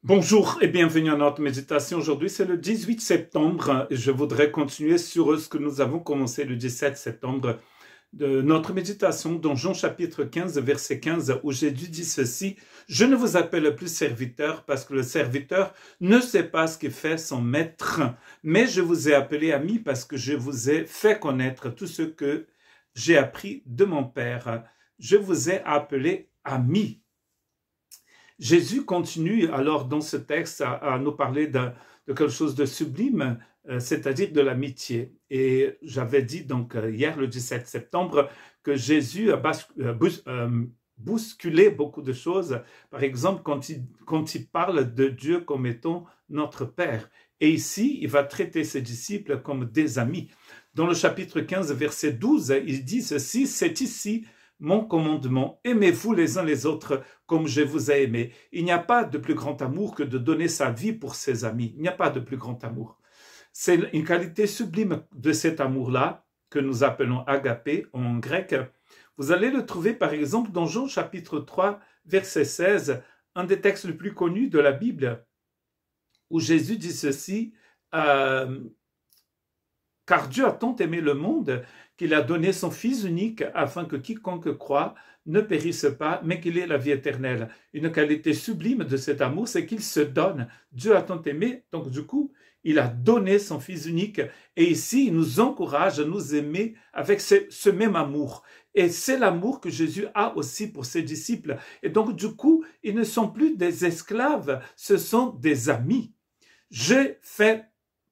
Bonjour et bienvenue à notre méditation. Aujourd'hui, c'est le 18 septembre. Je voudrais continuer sur ce que nous avons commencé le 17 septembre de notre méditation dans Jean chapitre 15, verset 15, où Jésus dit ceci: « Je ne vous appelle plus serviteur parce que le serviteur ne sait pas ce qu'il fait son maître, mais je vous ai appelé ami parce que je vous ai fait connaître tout ce que j'ai appris de mon Père. Je vous ai appelé ami. » Jésus continue alors dans ce texte à nous parler de quelque chose de sublime, c'est-à-dire de l'amitié. Et j'avais dit donc hier, le 17 septembre, que Jésus a bousculé beaucoup de choses. Par exemple, quand il parle de Dieu comme étant notre Père. Et ici, il va traiter ses disciples comme des amis. Dans le chapitre 15, verset 12, il dit ceci: « C'est ici mon commandement, aimez-vous les uns les autres comme je vous ai aimé. » Il n'y a pas de plus grand amour que de donner sa vie pour ses amis. Il n'y a pas de plus grand amour. C'est une qualité sublime de cet amour-là, que nous appelons agapé en grec. Vous allez le trouver par exemple dans Jean chapitre 3, verset 16, un des textes les plus connus de la Bible, où Jésus dit ceci: car Dieu a tant aimé le monde qu'il a donné son Fils unique afin que quiconque croit ne périsse pas, mais qu'il ait la vie éternelle. Une qualité sublime de cet amour, c'est qu'il se donne. Dieu a tant aimé, donc du coup, il a donné son Fils unique. Et ici, il nous encourage à nous aimer avec ce même amour. Et c'est l'amour que Jésus a aussi pour ses disciples. Et donc du coup, ils ne sont plus des esclaves, ce sont des amis. Je fais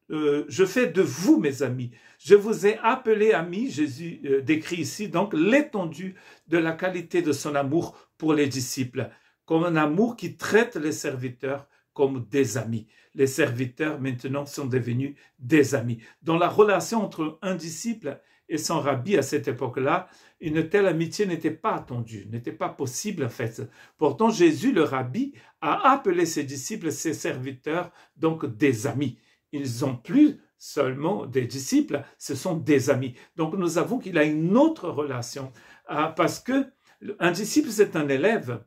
de vous mes amis. Je vous ai appelé amis. Jésus décrit ici donc l'étendue de la qualité de son amour pour les disciples, comme un amour qui traite les serviteurs comme des amis. Les serviteurs maintenant sont devenus des amis. Dans la relation entre un disciple et son rabbi à cette époque-là, une telle amitié n'était pas attendue, n'était pas possible en fait. Pourtant, Jésus, le rabbi, a appelé ses disciples, ses serviteurs, donc des amis. Ils sont plus seulement des disciples, ce sont des amis. Donc nous avons qu'il a une autre relation, parce que un disciple, c'est un élève.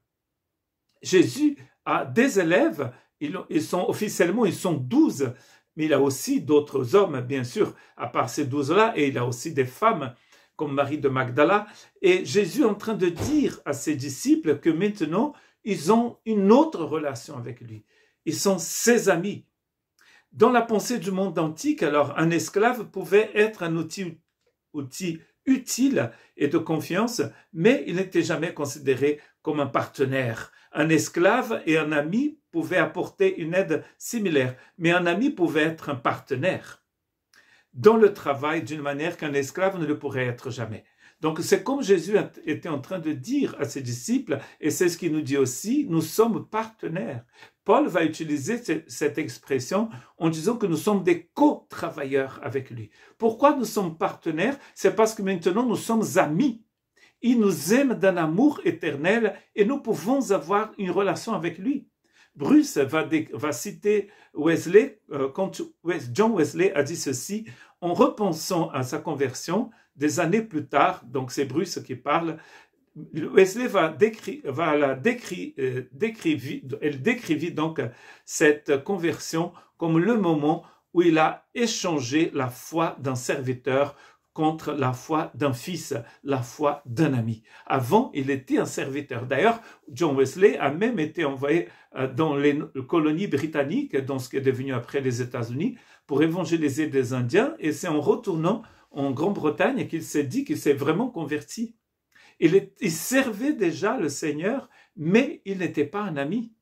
Jésus a des élèves, ils sont officiellement 12, mais il a aussi d'autres hommes, bien sûr, à part ces 12-là, et il a aussi des femmes, comme Marie de Magdala. Et Jésus est en train de dire à ses disciples que maintenant, ils ont une autre relation avec lui. Ils sont ses amis. Dans la pensée du monde antique, alors, un esclave pouvait être un outil utile et de confiance, mais il n'était jamais considéré comme un partenaire. Un esclave et un ami pouvaient apporter une aide similaire, mais un ami pouvait être un partenaire dans le travail d'une manière qu'un esclave ne le pourrait être jamais. Donc c'est comme Jésus était en train de dire à ses disciples, et c'est ce qu'il nous dit aussi, nous sommes partenaires. Paul va utiliser cette expression en disant que nous sommes des co-travailleurs avec lui. Pourquoi nous sommes partenaires? C'est parce que maintenant nous sommes amis. Il nous aime d'un amour éternel et nous pouvons avoir une relation avec lui. Bruce va citer Wesley, quand John Wesley a dit ceci, en repensant à sa conversion des années plus tard, donc c'est Bruce qui parle. Wesley elle décrivit donc cette conversion comme le moment où il a échangé la foi d'un serviteur contre la foi d'un fils, la foi d'un ami. Avant, il était un serviteur. D'ailleurs, John Wesley a même été envoyé dans les colonies britanniques, dans ce qui est devenu après les États-Unis, pour évangéliser des Indiens, et c'est en retournant en Grande-Bretagne qu'il s'est dit qu'il s'est vraiment converti. Il servait déjà le Seigneur, mais il n'était pas un ami.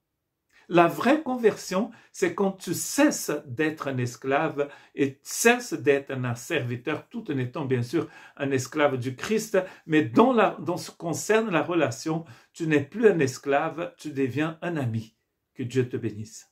La vraie conversion, c'est quand tu cesses d'être un esclave et cesses d'être un serviteur, tout en étant bien sûr un esclave du Christ, mais dans ce qui concerne la relation, tu n'es plus un esclave, tu deviens un ami. Que Dieu te bénisse.